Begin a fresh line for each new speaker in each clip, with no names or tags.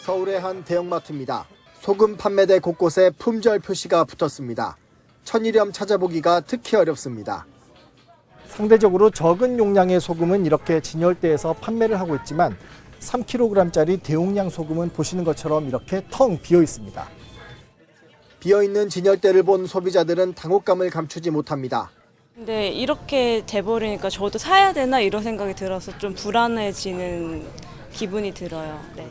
서울의 한 대형마트입니다. 소금 판매대 곳곳에 품절 표시가 붙었습니다. 천일염 찾아보기가 특히 어렵습니다.
상대적으로 적은 용량의 소금은 이렇게 진열대에서 판매를 하고 있지만 3kg짜리 대용량 소금은 보시는 것처럼 이렇게 텅 비어 있습니다.
비어있는 진열대를 본 소비자들은 당혹감을 감추지 못합니다.
근데 이렇게 돼버리니까 저도 사야 되나 이런 생각이 들어서 좀 불안해지는 기분이 들어요. 네.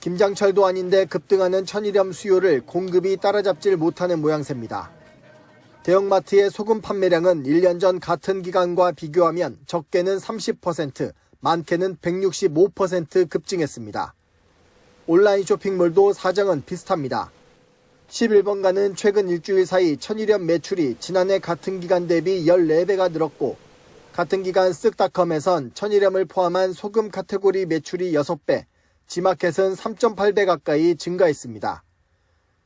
김장철도 아닌데 급등하는 천일염 수요를 공급이 따라잡질 못하는 모양새입니다. 대형마트의 소금 판매량은 1년 전 같은 기간과 비교하면 적게는 30%, 많게는 165% 급증했습니다. 온라인 쇼핑몰도 사정은 비슷합니다. 11번가는 최근 일주일 사이 천일염 매출이 지난해 같은 기간 대비 14배가 늘었고 같은 기간 쓱닷컴에선 천일염을 포함한 소금 카테고리 매출이 6배, 지마켓은 3.8배 가까이 증가했습니다.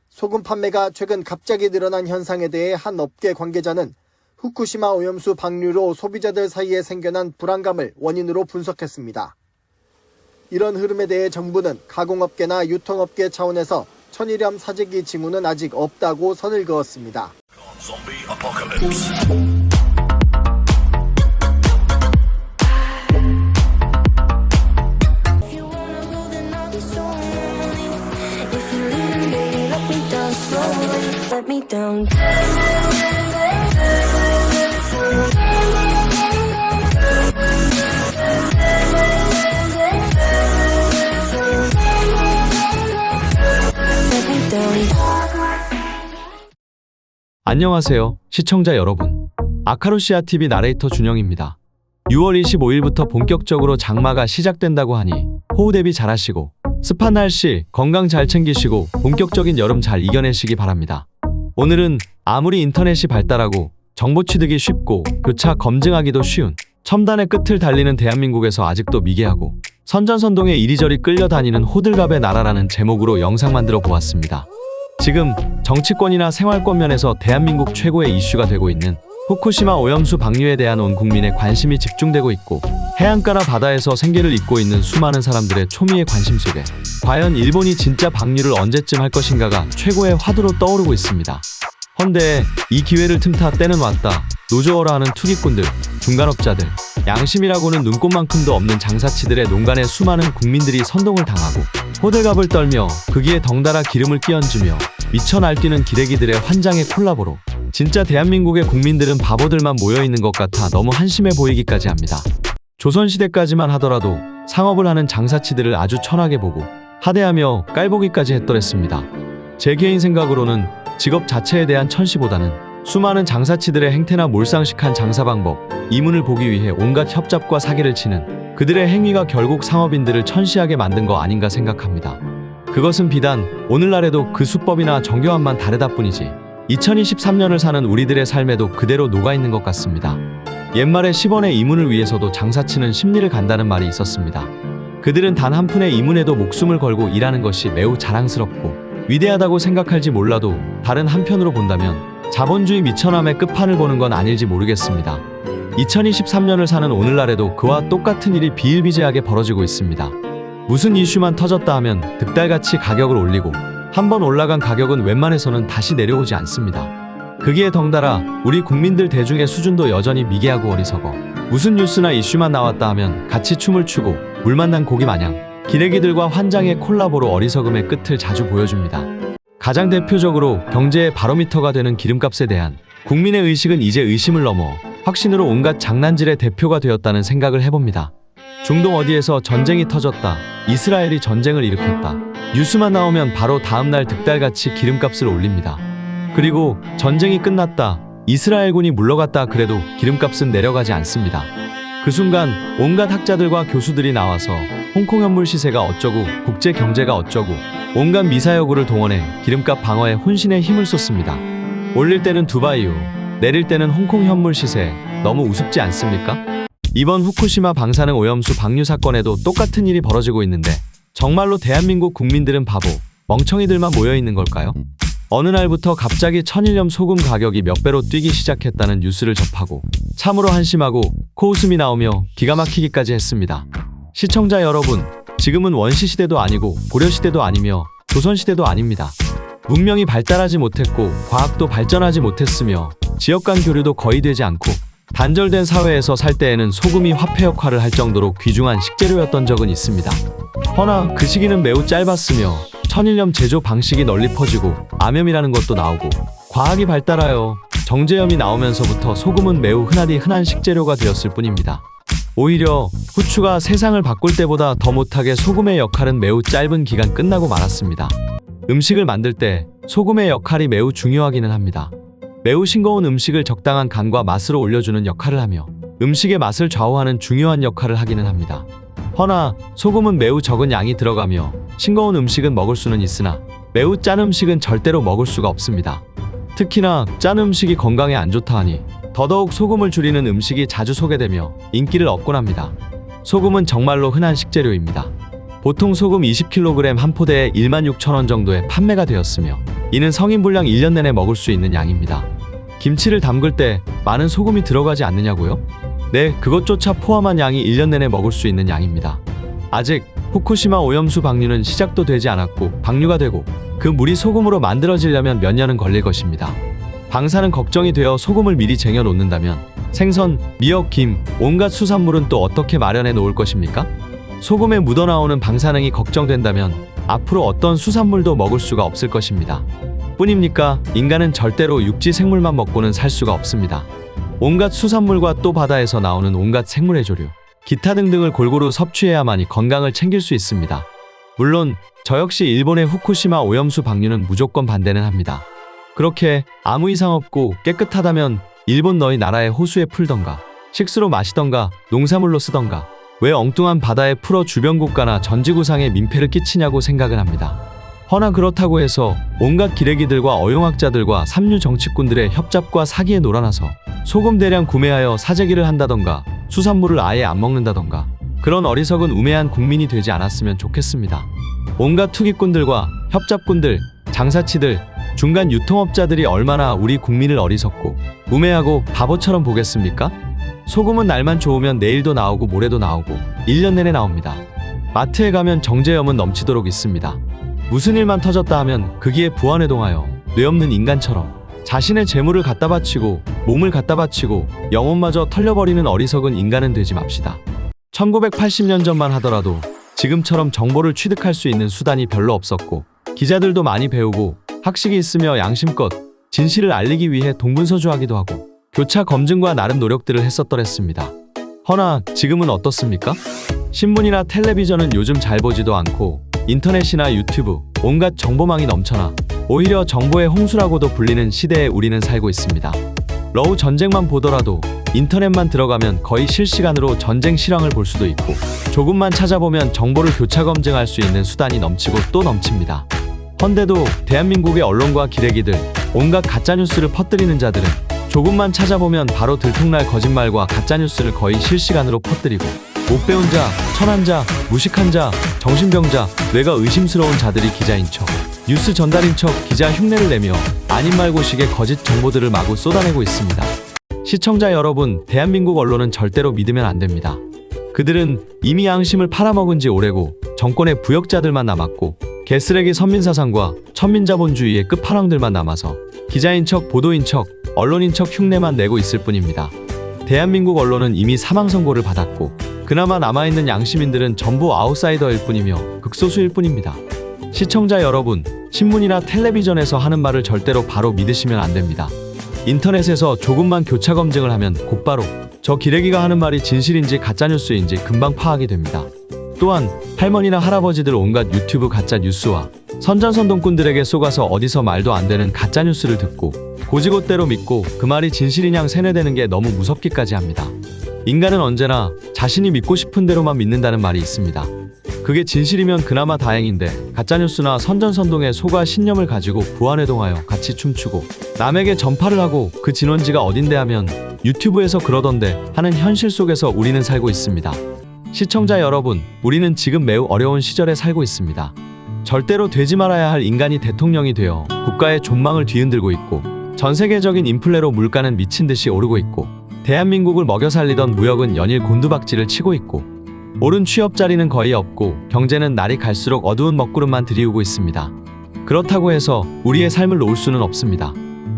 소금 판매가 최근 갑자기 늘어난 현상에 대해 한 업계 관계자는 후쿠시마 오염수 방류로 소비자들 사이에 생겨난 불안감을 원인으로 분석했습니다. 이런 흐름에 대해 정부는 가공업계나 유통업계 차원에서 천일염 사재기 징후는 아직 없다고 선을 그었습니다.
Let me down.
안녕하세요, 시청자 여러분. 아카루시아TV 나레이터 준영입니다. 6월 25일부터 본격적으로 장마가 시작된다고 하니 호우 대비 잘하시고 습한 날씨 건강 잘 챙기시고 본격적인 여름 잘 이겨내시기 바랍니다. 오늘은 아무리 인터넷이 발달하고 정보 취득이 쉽고 교차 검증하기도 쉬운 첨단의 끝을 달리는 대한민국에서 아직도 미개하고 선전선동에 이리저리 끌려다니는 호들갑의 나라라는 제목으로 영상 만들어 보았습니다. 지금 정치권이나 생활권 면에서 대한민국 최고의 이슈가 되고 있는 후쿠시마 오염수 방류에 대한 온 국민의 관심이 집중되고 있고 해안가나 바다에서 생계를 잇고 있는 수많은 사람들의 초미의 관심 속에 과연 일본이 진짜 방류를 언제쯤 할 것인가가 최고의 화두로 떠오르고 있습니다. 헌데 이 기회를 틈타 때는 왔다. 노조어라 하는 투기꾼들, 중간업자들, 양심이라고는 눈꼽만큼도 없는 장사치들의 농간에 수많은 국민들이 선동을 당하고 호들갑을 떨며 거기에 덩달아 기름을 끼얹으며 미쳐 날뛰는 기레기들의 환장의 콜라보로 진짜 대한민국의 국민들은 바보들만 모여있는 것 같아 너무 한심해 보이기까지 합니다. 조선시대까지만 하더라도 상업을 하는 장사치들을 아주 천하게 보고 하대하며 깔보기까지 했더랬습니다. 제 개인 생각으로는 직업 자체에 대한 천시보다는 수많은 장사치들의 행태나 몰상식한 장사 방법, 이문을 보기 위해 온갖 협잡과 사기를 치는 그들의 행위가 결국 상업인들을 천시하게 만든 거 아닌가 생각합니다. 그것은 비단 오늘날에도 그 수법이나 정교함만 다르다 뿐이지 2023년을 사는 우리들의 삶에도 그대로 녹아있는 것 같습니다. 옛말에 10원의 이문을 위해서도 장사치는 심리를 간다는 말이 있었습니다. 그들은 단 한 푼의 이문에도 목숨을 걸고 일하는 것이 매우 자랑스럽고 위대하다고 생각할지 몰라도 다른 한편으로 본다면 자본주의 미천함의 끝판을 보는 건 아닐지 모르겠습니다. 2023년을 사는 오늘날에도 그와 똑같은 일이 비일비재하게 벌어지고 있습니다. 무슨 이슈만 터졌다 하면 득달같이 가격을 올리고 한번 올라간 가격은 웬만해서는 다시 내려오지 않습니다. 거기에 덩달아 우리 국민들 대중의 수준도 여전히 미개하고 어리석어 무슨 뉴스나 이슈만 나왔다 하면 같이 춤을 추고 물 만난 고기 마냥 기레기들과 환장의 콜라보로 어리석음의 끝을 자주 보여줍니다. 가장 대표적으로 경제의 바로미터가 되는 기름값에 대한 국민의 의식은 이제 의심을 넘어 확신으로 온갖 장난질의 대표가 되었다는 생각을 해봅니다. 중동 어디에서 전쟁이 터졌다, 이스라엘이 전쟁을 일으켰다, 뉴스만 나오면 바로 다음날 득달같이 기름값을 올립니다. 그리고 전쟁이 끝났다, 이스라엘군이 물러갔다 그래도 기름값은 내려가지 않습니다. 그 순간 온갖 학자들과 교수들이 나와서 홍콩 현물 시세가 어쩌고 국제 경제가 어쩌고 온갖 미사여구를 동원해 기름값 방어에 혼신의 힘을 쏟습니다. 올릴 때는 두바이유, 내릴 때는 홍콩 현물 시세, 너무 우습지 않습니까? 이번 후쿠시마 방사능 오염수 방류 사건에도 똑같은 일이 벌어지고 있는데 정말로 대한민국 국민들은 바보, 멍청이들만 모여있는 걸까요? 어느 날부터 갑자기 천일염 소금 가격이 몇 배로 뛰기 시작했다는 뉴스를 접하고 참으로 한심하고 코웃음이 나오며 기가 막히기까지 했습니다. 시청자 여러분, 지금은 원시시대도 아니고 고려시대도 아니며 조선시대도 아닙니다. 문명이 발달하지 못했고 과학도 발전하지 못했으며 지역 간 교류도 거의 되지 않고 단절된 사회에서 살 때에는 소금이 화폐 역할을 할 정도로 귀중한 식재료였던 적은 있습니다. 허나 그 시기는 매우 짧았으며 천일염 제조 방식이 널리 퍼지고 암염이라는 것도 나오고 과학이 발달하여 정제염이 나오면서부터 소금은 매우 흔한 식재료가 되었을 뿐입니다. 오히려 후추가 세상을 바꿀 때보다 더 못하게 소금의 역할은 매우 짧은 기간 끝나고 말았습니다. 음식을 만들 때 소금의 역할이 매우 중요하기는 합니다. 매우 싱거운 음식을 적당한 간과 맛으로 올려주는 역할을 하며 음식의 맛을 좌우하는 중요한 역할을 하기는 합니다. 허나 소금은 매우 적은 양이 들어가며 싱거운 음식은 먹을 수는 있으나 매우 짠 음식은 절대로 먹을 수가 없습니다. 특히나 짠 음식이 건강에 안 좋다 하니 더더욱 소금을 줄이는 음식이 자주 소개되며 인기를 얻곤 합니다. 소금은 정말로 흔한 식재료입니다. 보통 소금 20kg 한 포대에 16,000원 정도에 판매가 되었으며 이는 성인 분량 1년 내내 먹을 수 있는 양입니다. 김치를 담글 때 많은 소금이 들어가지 않느냐고요? 네, 그것조차 포함한 양이 1년 내내 먹을 수 있는 양입니다. 아직 후쿠시마 오염수 방류는 시작도 되지 않았고 방류가 되고 그 물이 소금으로 만들어지려면 몇 년은 걸릴 것입니다. 방사는 걱정이 되어 소금을 미리 쟁여 놓는다면 생선, 미역, 김, 온갖 수산물은 또 어떻게 마련해 놓을 것입니까? 소금에 묻어나오는 방사능이 걱정된다면 앞으로 어떤 수산물도 먹을 수가 없을 것입니다. 뿐입니까? 인간은 절대로 육지 생물만 먹고는 살 수가 없습니다. 온갖 수산물과 또 바다에서 나오는 온갖 생물의 조류, 기타 등등을 골고루 섭취해야만이 건강을 챙길 수 있습니다. 물론 저 역시 일본의 후쿠시마 오염수 방류는 무조건 반대는 합니다. 그렇게 아무 이상 없고 깨끗하다면 일본 너희 나라의 호수에 풀던가 식수로 마시던가 농사물로 쓰던가 왜 엉뚱한 바다에 풀어 주변 국가나 전지구상에 민폐를 끼치냐고 생각을 합니다. 허나 그렇다고 해서 온갖 기레기들과 어용학자들과 삼류 정치꾼들의 협잡과 사기에 놀아나서 소금 대량 구매하여 사재기를 한다던가 수산물을 아예 안 먹는다던가 그런 어리석은 우매한 국민이 되지 않았으면 좋겠습니다. 온갖 투기꾼들과 협잡꾼들, 장사치들, 중간 유통업자들이 얼마나 우리 국민을 어리석고 우매하고 바보처럼 보겠습니까? 소금은 날만 좋으면 내일도 나오고 모레도 나오고 1년 내내 나옵니다. 마트에 가면 정제염은 넘치도록 있습니다. 무슨 일만 터졌다 하면 거기에 부안해동하여 뇌 없는 인간처럼 자신의 재물을 갖다 바치고 몸을 갖다 바치고 영혼마저 털려버리는 어리석은 인간은 되지 맙시다. 1980년 전만 하더라도 지금처럼 정보를 취득할 수 있는 수단이 별로 없었고 기자들도 많이 배우고 학식이 있으며 양심껏 진실을 알리기 위해 동분서주하기도 하고 교차 검증과 나름 노력들을 했었더랬습니다. 허나 지금은 어떻습니까? 신문이나 텔레비전은 요즘 잘 보지도 않고 인터넷이나 유튜브, 온갖 정보망이 넘쳐나 오히려 정보의 홍수라고도 불리는 시대에 우리는 살고 있습니다. 러우 전쟁만 보더라도 인터넷만 들어가면 거의 실시간으로 전쟁 실황을 볼 수도 있고 조금만 찾아보면 정보를 교차 검증할 수 있는 수단이 넘치고 또 넘칩니다. 헌데도 대한민국의 언론과 기레기들, 온갖 가짜뉴스를 퍼뜨리는 자들은 조금만 찾아보면 바로 들통날 거짓말과 가짜뉴스를 거의 실시간으로 퍼뜨리고 못 배운 자, 천한 자, 무식한 자, 정신병자, 뇌가 의심스러운 자들이 기자인 척, 뉴스 전달인 척 기자 흉내를 내며 아닌 말고식의 거짓 정보들을 마구 쏟아내고 있습니다. 시청자 여러분, 대한민국 언론은 절대로 믿으면 안 됩니다. 그들은 이미 양심을 팔아먹은 지 오래고 정권의 부역자들만 남았고 개쓰레기 선민사상과 천민자본주의의 끝판왕들만 남아서 기자인 척, 보도인 척, 언론인 척 흉내만 내고 있을 뿐입니다. 대한민국 언론은 이미 사망 선고를 받았고 그나마 남아있는 양심인들은 전부 아웃사이더일 뿐이며 극소수일 뿐입니다. 시청자 여러분, 신문이나 텔레비전에서 하는 말을 절대로 바로 믿으시면 안 됩니다. 인터넷에서 조금만 교차 검증을 하면 곧바로 저 기레기가 하는 말이 진실인지 가짜뉴스인지 금방 파악이 됩니다. 또한 할머니나 할아버지들 온갖 유튜브 가짜 뉴스와 선전선동꾼들에게 속아서 어디서 말도 안 되는 가짜 뉴스를 듣고 고지고대로 믿고 그 말이 진실이냥 세뇌되는 게 너무 무섭기까지 합니다. 인간은 언제나 자신이 믿고 싶은 대로만 믿는다는 말이 있습니다. 그게 진실이면 그나마 다행인데 가짜뉴스나 선전선동에 속아 신념을 가지고 부안해동하여 같이 춤추고 남에게 전파를 하고 그 진원지가 어딘데 하면 유튜브에서 그러던데 하는 현실 속에서 우리는 살고 있습니다. 시청자 여러분, 우리는 지금 매우 어려운 시절에 살고 있습니다. 절대로 되지 말아야 할 인간이 대통령이 되어 국가의 존망을 뒤흔들고 있고 전 세계적인 인플레로 물가는 미친 듯이 오르고 있고 대한민국을 먹여 살리던 무역은 연일 곤두박질을 치고 있고 오른 취업 자리는 거의 없고 경제는 날이 갈수록 어두운 먹구름만 들이우고 있습니다. 그렇다고 해서 우리의 삶을 놓을 수는 없습니다.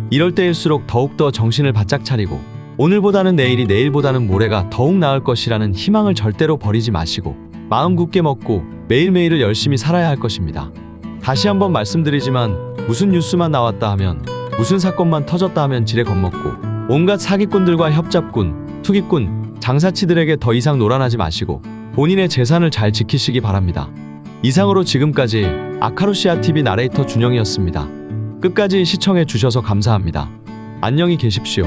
이럴 때일수록 더욱더 정신을 바짝 차리고 오늘보다는 내일이 내일보다는 모레가 더욱 나을 것이라는 희망을 절대로 버리지 마시고 마음 굳게 먹고 매일매일을 열심히 살아야 할 것입니다. 다시 한번 말씀드리지만 무슨 뉴스만 나왔다 하면 무슨 사건만 터졌다 하면 지레 겁먹고 온갖 사기꾼들과 협잡꾼, 투기꾼, 장사치들에게 더 이상 노란하지 마시고 본인의 재산을 잘 지키시기 바랍니다. 이상으로 지금까지 아카루시아TV 나레이터 준영이었습니다. 끝까지 시청해 주셔서 감사합니다. 안녕히 계십시오.